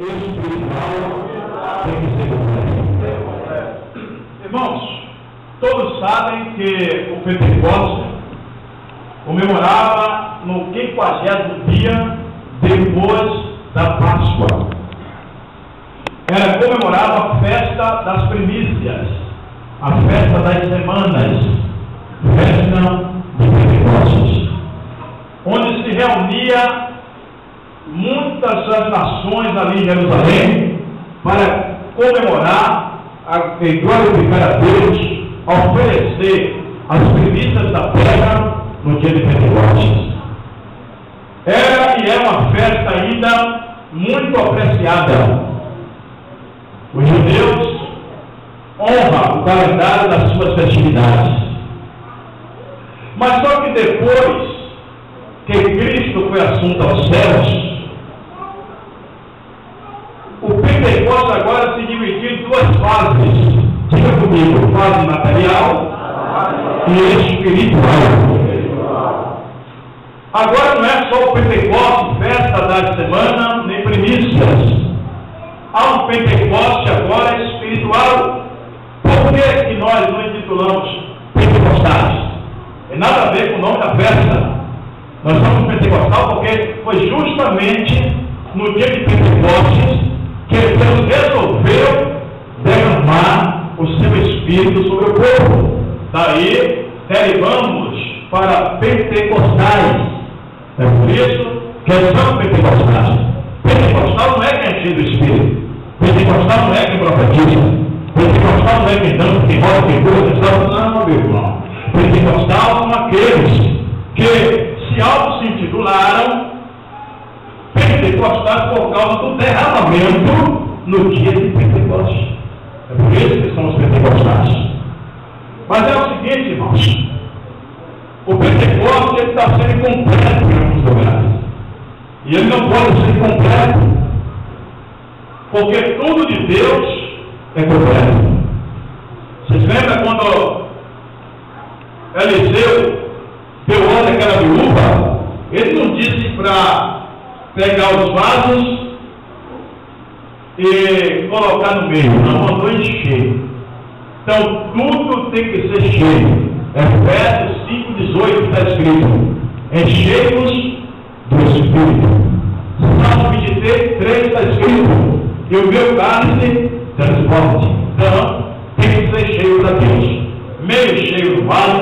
espiritual tem que ser completo. Irmãos, todos sabem que o Pentecostes comemorava no 50º dia depois da Páscoa. Era comemorava a festa das primícias, a festa das semanas, festa de Pentecostes, onde se reunia muitas das nações ali em Jerusalém para comemorar e glorificar a Deus, oferecer as primícias da terra no dia de Pentecostes. Era e é uma festa ainda muito apreciada. Os judeus honram o calendário das suas festividades. Mas só que depois que Cristo foi assunto aos céus, o Pentecostes agora se dividiu em duas fases. Diga comigo, fase material e espiritual. Agora não é só o Pentecostes, festa da semana, nem primícias. Há um Pentecostes agora espiritual. Por que que nós não intitulamos Pentecostais? Tem nada a ver com o nome da festa. Nós somos pentecostal porque foi justamente no dia de Pentecostes que Deus resolveu derramar o seu Espírito sobre o povo. Daí derivamos para pentecostais. É por isso que são pentecostais. Pentecostal não é quem é cheio do Espírito. Pentecostal não é quem profetiza. Pentecostal não é quem dança, quem roda, quem cura, quem salva. Não, meu irmão. Pentecostal são aqueles que se auto-se-intitularam pentecostais por causa do derramamento no dia de Pentecostes. É por isso que são os pentecostais. Mas é o seguinte, irmãos, o Pentecostes ele está sendo incompleto em alguns lugares. E ele não pode ser completo, porque tudo de Deus é completo. Vocês lembram quando Eliseu deu ordem àquela viúva? Ele não disse para pegar os vasos e colocar no meio, não, mandou encher. Então tudo tem que ser cheio. Efésios 5,18 está escrito: enchei-vos do Espírito. Salmo 23 está escrito: e o meu cálice transborde. Então tem que ser cheio para Deus. Meio cheio do vale,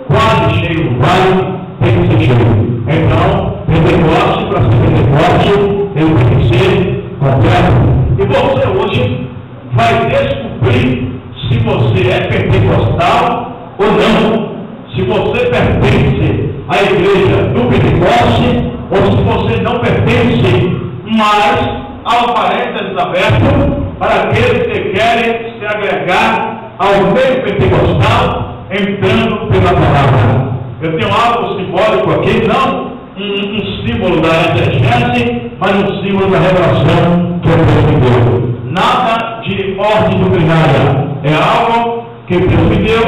quase cheio do vale, tem que ser cheio. Então, Pentecostes, para ser Pentecostes, ele tem que ser completo. E você hoje vai descobrir se você é pentecostal ou não. Se você pertence à igreja do Pentecoste ou se você não pertence. Mas há um parênteses aberto para aqueles que querem se agregar ao meio pentecostal entrando pela palavra. Eu tenho algo simbólico aqui, não um símbolo da exegese, mas um símbolo da revelação que Deus me deu. Nada de ordem doutrinária, é algo que Deus me deu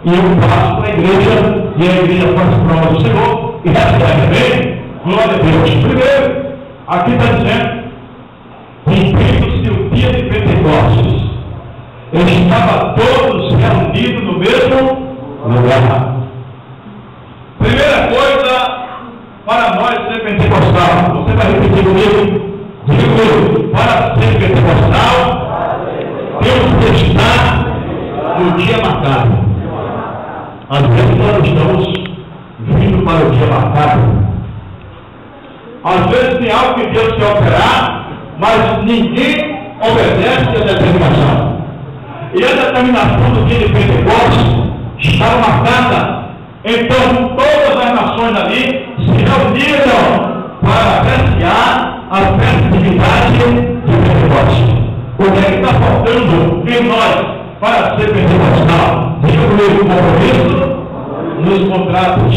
e eu passo para a igreja, e a igreja faz prova do Senhor e recebe bem. Glória a Deus. Primeiro, aqui está dizendo: cumprindo-se o dia de Pentecostes, estavam todos reunidos no mesmo lugar. Primeira coisa, para nós ser pentecostal, você vai repetir comigo? Diga comigo: para ser pentecostal, temos que estar no dia marcado. Às vezes nós estamos vindo para o dia marcado. Às vezes tem algo que Deus quer operar, mas ninguém obedece à determinação. E a determinação do dia de Pentecostes estava marcada. Então todas as nações ali se reuniram para apreciar a festividade de Pentecostes. O que é que está faltando em nós para ser pentecostal? Diga comigo: compromisso nos contratos.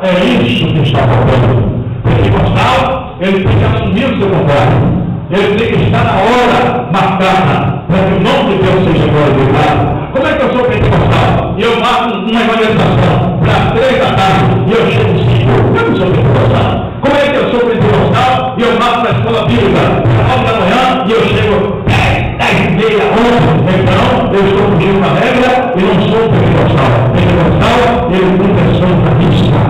É isso que está faltando. Pentecostal, ele tem que assumir o seu contrato. Ele tem que estar na hora marcada para que o nome de Deus seja glorificado. Como é que eu sou pentecostal e eu marco uma evangelização para as 3 da tarde e eu chego 5? Eu não sou pentecostal. Como é que eu sou pentecostal e eu marco para a escola bíblica 9 da manhã e eu chego 10h30, 11. Então, eu estou fugindo da regra e não sou pentecostal. Pentecostal, ele tem questão da vista.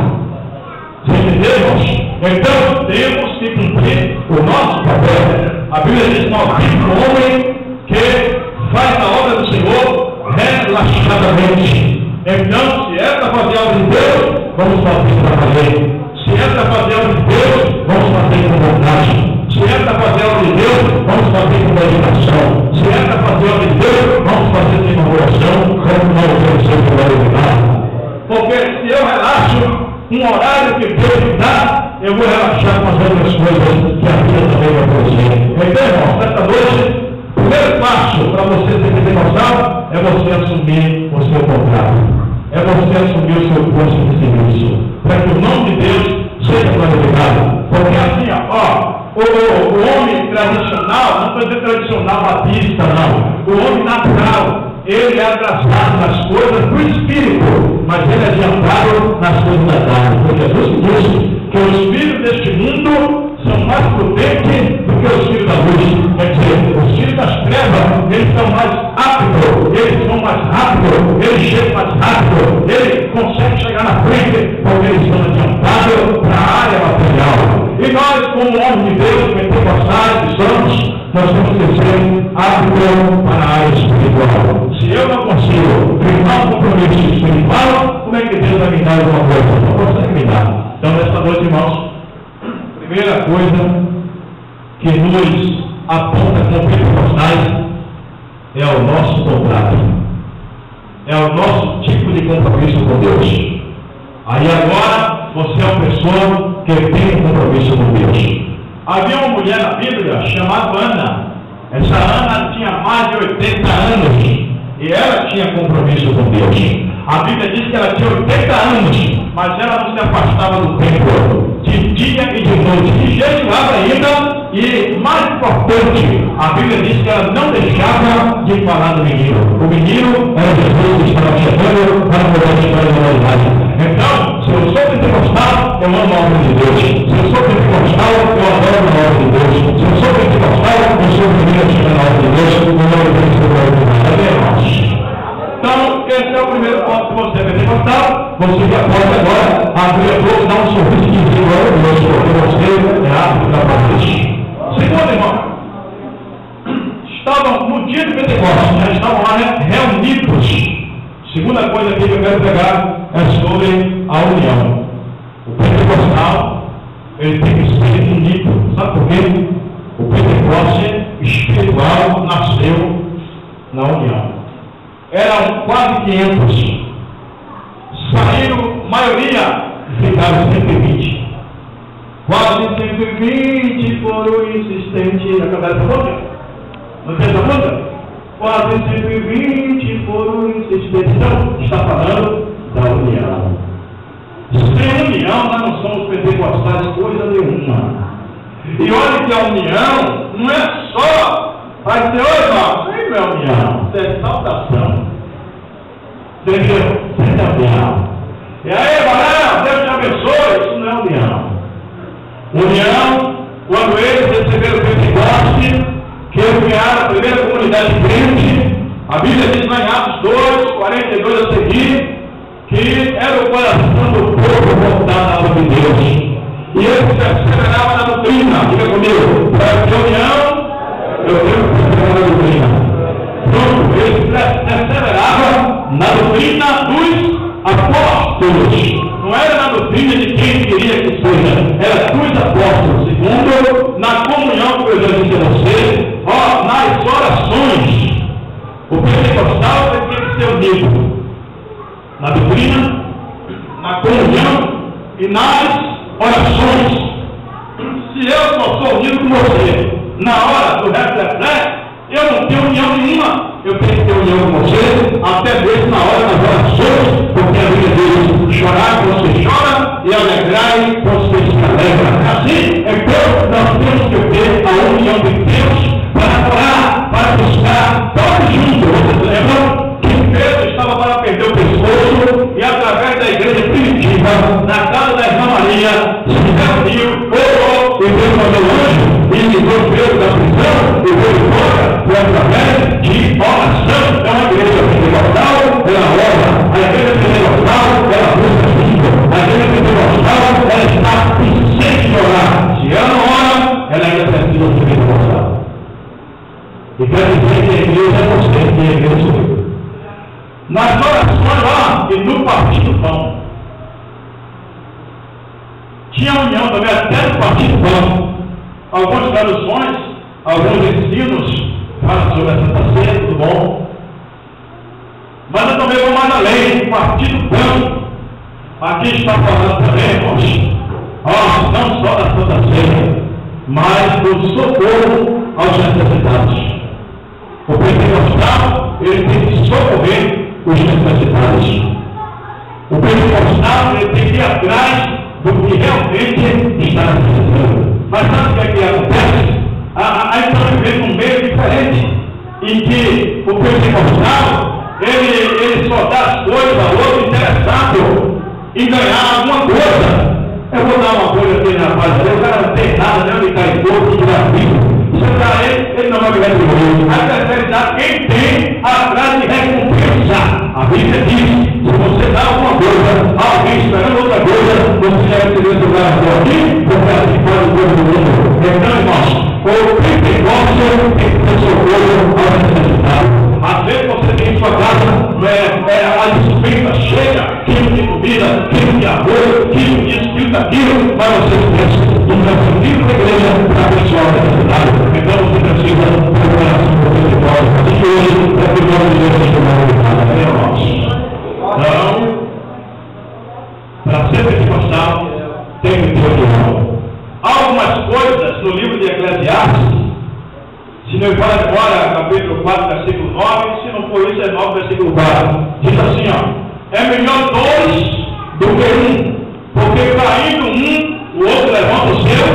Você entendeu, irmãos? Então, temos que cumprir o nosso papel. A Bíblia diz: maldito o homem que faz a obra do Senhor relaxadamente. Então, se é para fazer a obra de Deus, vamos fazer para valer. Se é para fazer a obra de Deus, vamos fazer com vontade. Se é para fazer a obra de Deus, vamos fazer com dedicação. Se é para fazer a obra de Deus, vamos fazer com inauguração, como nós vamos ser para original. Porque se eu relaxo um horário que Deus me dá, eu vou relaxar com as outras coisas que a vida também vai produzir. Então, irmãos, nesta noite, o primeiro passo para você ser pentecostal é você assumir o seu contrato. É você assumir o seu posto de serviço. Para que o nome de Deus seja glorificado. Porque assim, o homem tradicional, não estou dizendo tradicional batista, não. O homem natural, ele é atrasado nas coisas do Espírito, mas ele é adiantado nas coisas da carne. Porque Jesus disse que os filhos deste mundo são mais prudentes do que os filhos da luz. Quer dizer, os filhos das trevas, eles são mais aptos, eles são mais rápidos, eles chegam mais rápido, eles conseguem chegar na frente, porque eles são adiantados para a área material. E nós, como homens de Deus, pentecostais que somos, nós temos que ser aptos para a área espiritual. Se eu não consigo firmar um compromisso espiritual, como é que Deus vai me dar alguma coisa? Não consegue me dar. Então, nesta noite, irmãos, a primeira coisa que nos aponta como pentecostais é o nosso contrato. É o nosso tipo de compromisso com Deus. Aí agora, você é uma pessoa que tem um compromisso com Deus. Havia uma mulher na Bíblia chamada Ana. Essa Ana tinha mais de 80 anos e ela tinha compromisso com Deus. A Bíblia diz que ela tinha 80 anos, mas ela não se afastava do templo, de dia e de noite, e jejuava ainda, e mais importante, a Bíblia diz que ela não deixava de falar do menino. O menino era Jesus que estava chegando para mudar a história da humanidade. Então, se eu sou pentecostal, eu amo a obra de Deus. Se eu sou pentecostal, eu adoro a obra de Deus. Se eu sou pentecostal, eu sou o primeiro a chegar na obra de Deus, o nome de Deus é glorificado. Então, esse é o primeiro ponto. Se você é pentecostal, você já pode agora abrir a boca e dar um sorriso de dizer glória a Deus, porque você é apto para fazer. Segundo, irmão, estavam no dia de Pentecostes, já estavam lá reunidos. Segunda coisa aqui que eu quero pegar é sobre a união. O pentecostal, ele tem que ser unido. Sabe por quê? O Pentecoste espiritual nasceu na união. Eram quase 500. Saíram, maioria, ficaram 120. Quase 120 foram insistentes. Acabou essa música? Não tem essa música? Quase 120 foram insistentes. Então, está falando da união. Sem união, nós não somos pentecostais coisa nenhuma. E olha que a união não é só vai dizer, oi, irmão, isso aí não é união, isso é saudação. Entendeu? Isso é união. E aí, Barão, Deus te abençoe, isso não é união. União, quando eles receberam o Pentecoste, que eles criaram a primeira comunidade crente, a Bíblia diz lá em Atos 2, 42 a seguir, que era o coração do povo voltado à obra de Deus. E eles perseveravam na doutrina, diga comigo, para que união, eu tenho que perseverar na doutrina. Pronto, eles perseveravam na doutrina dos apóstolos. Não era na doutrina de quem queria que seja, era dos apóstolos. Segundo, na comunhão que eu já disse a você, nas orações, o pentecostal tem que ser unido na doutrina, na comunhão e nas orações. Se eu só sou unido com você na hora do reflexo, eu não tenho união nenhuma. Eu tenho que ter união com você, até mesmo na hora das orações, porque a Bíblia diz: chorar você chora e alegrar você se alegra. Assim, então, nós temos que ter a união de Deus para orar, para buscar todos juntos. Vocês lembram que Pedro estava para perder o pescoço e, através da igreja primitiva, na casa da irmã Maria, se reuniu, orou e Deus mandou Tinha união também até no Partido Pão. Algumas traduções, alguns ensinos falam sobre a Santa Ceia, tudo bom. Mas eu também vou mais além, o Partido Pão. Aqui está falando também, irmãos, não só da Santa Ceia, mas do socorro aos necessitados. O pentecostal, ele tem que socorrer os necessitados. O pentecostal, ele tem que ir atrás do que realmente está necessitando. Mas sabe o que acontece? Aí estamos vivendo um meio diferente, em que o pentecostal, ele só dá as coisas ao outro interessado em ganhar alguma coisa. Eu vou dar uma coisa aqui na paz, o cara não tem nada, né? Ele cai todo, que gratuito. Se eu dar ele não vai me retribuir. A terceiridade, quem tem atrás de recompensa. A Bíblia diz: se você dá alguma coisa a alguém esperando outra coisa, você já vai receber seu galardão aqui, porque assim faz o povo do mundo. Então, irmãos, o Pentecostes tem que ter socorro aos necessitados. Às vezes você tem em sua casa a dispensa cheia, quilo de comida, quilo de arroz, quilo disso, quilo daquilo, mas você pensa no cantinho da igreja para abençoar a necessidade. Então você precisa procurar a sua Pentecostes. E hoje é que nós devemos tomar cuidado, né, irmãos? Então, para ser pentecostal, tem que ter união. Algumas coisas no livro de Eclesiastes, se não for agora, capítulo 4, versículo 9, se não for isso, é 9, versículo 4. Diz assim, é melhor dois do que um, porque caindo um, o outro levanta o seu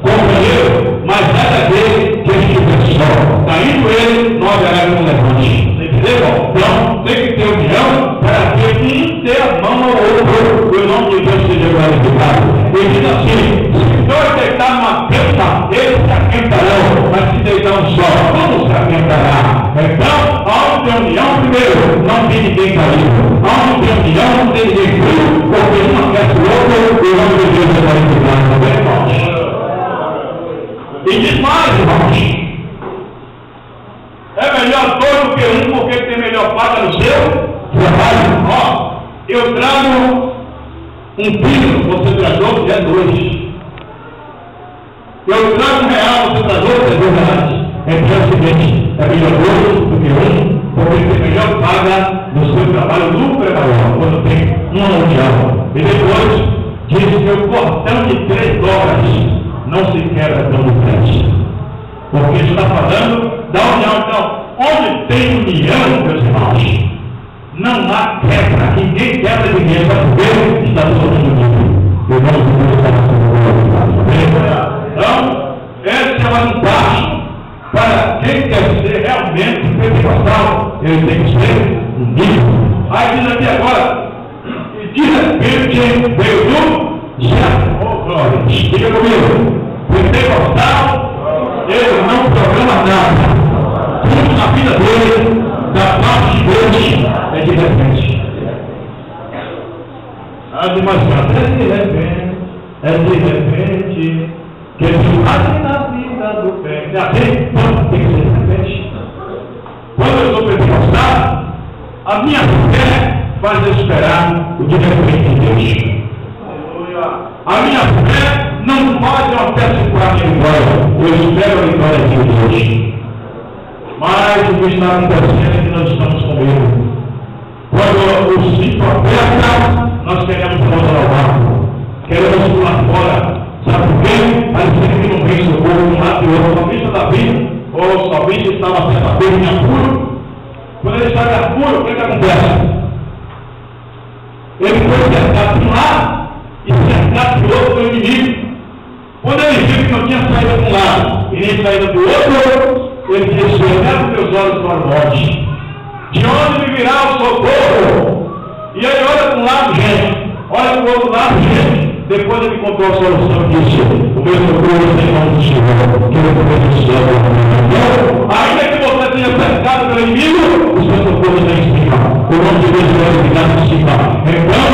companheiro, mas é daquele que estiver só. Caindo ele, não haverá um levante. Entendeu? Então, tem que ter união para que um dê a mão ao outro, e o nome de Deus seja glorificado. Ele diz assim: se dois deitar numa cama, eles se aquentarão, mas se deitar um só, como se aquentará? Então, onde tem união, primeiro, não tem ninguém caído. Onde tem união, não tem ninguém frio, porque um aquece o outro, e o nome de Deus é glorificado. Tá bem, irmãos? E diz mais, irmãos: é melhor dois do que um, porque tem melhor paga no seu trabalho. Eu trago um quilo, você traz outro, é dois. Eu trago R$1, você traz outro, é R$2. Então é o seguinte: é melhor dois do que um, porque tem melhor paga no seu trabalho, o lucro é maior quando tem uma união. E depois diz que o cordão de 3 dólares não se quebra tão depressa, porque está falando da união. Então, onde tem união, meus irmãos, não há quebra. Ninguém quebra ninguém, só porque está todo mundo unido. O nome de Deus está sendo. Então, essa é uma vantagem para quem quer ser realmente pentecostal. Ele tem que ser unido. Aí diz aqui agora, e de repente veio do céu. Oh, glória. Diga comigo: pentecostal, ele não programa nada. Tudo na vida dele, da parte de Deus, é de repente. É de repente, que ele faz na vida do bem. É assim? Não, tem que ser de repente. Quando eu sou pentecostal, a minha fé faz eu esperar o de repente de Deus. A minha fé não faz eu até segurar minha vitória. Eu espero a vitória de Deus. Mas o que está acontecendo é que nós estamos com medo. Quando o ciclo aperta, nós queremos voltar ao barco. Queremos pular fora. Sabe por quê? Parece que não vem socorro de um lado e outro. O salmista Davi, ou o salmista estava certa vez em apuro. Quando ele está em apuro, o que acontece? Ele foi cercado de um lado e cercado do outro do inimigo. Quando ele viu que não tinha saída de um lado e nem saída do outro, ele disse: olhar os meus olhos para o norte, de onde me virá o socorro? E ele olha para um lado, gente, olha para o outro lado, gente. Depois ele encontrou a solução e disse: o meu socorro é em nome do Senhor, que eu vou do céu. Então, ainda que você tenha cercado pelo inimigo, o seu socorro está em cima. O nome de Deus vai ficar em cima. Então,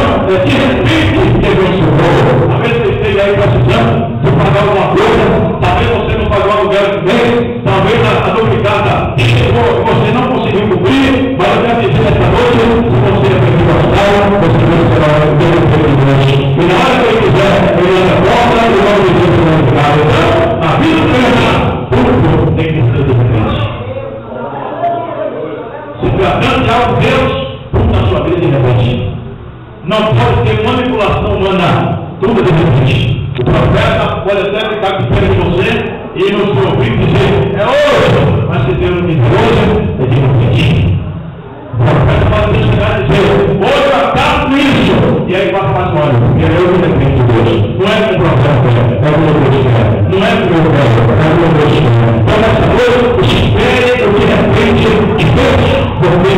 de repente, que vem o socorro. Às vezes você esteja aí precisando de pagar alguma coisa, talvez você não pagou o aluguel de mês, talvez a duplicata chegou e você não conseguiu cobrir, mas eu quero dizer esta noite: se você é pentecostal, você vai ser o Deus de Deus. E na hora que ele quiser, ele abre a porta. manipulação humana, tudo de repente. O profeta pode até ficar com pena de você e no seu ouvido dizer, é hoje, mas se Deus não diz hoje, é de repente. O profeta pode chegar e dizer, hoje eu acabo isso, e aí passa mais olha, porque eu me dependo de Deus. Não é com o profeta, é com o Deus quer. Não é com o meu quer, é com o Deus quer. Então nessa noite, espere o que depende de Deus, porque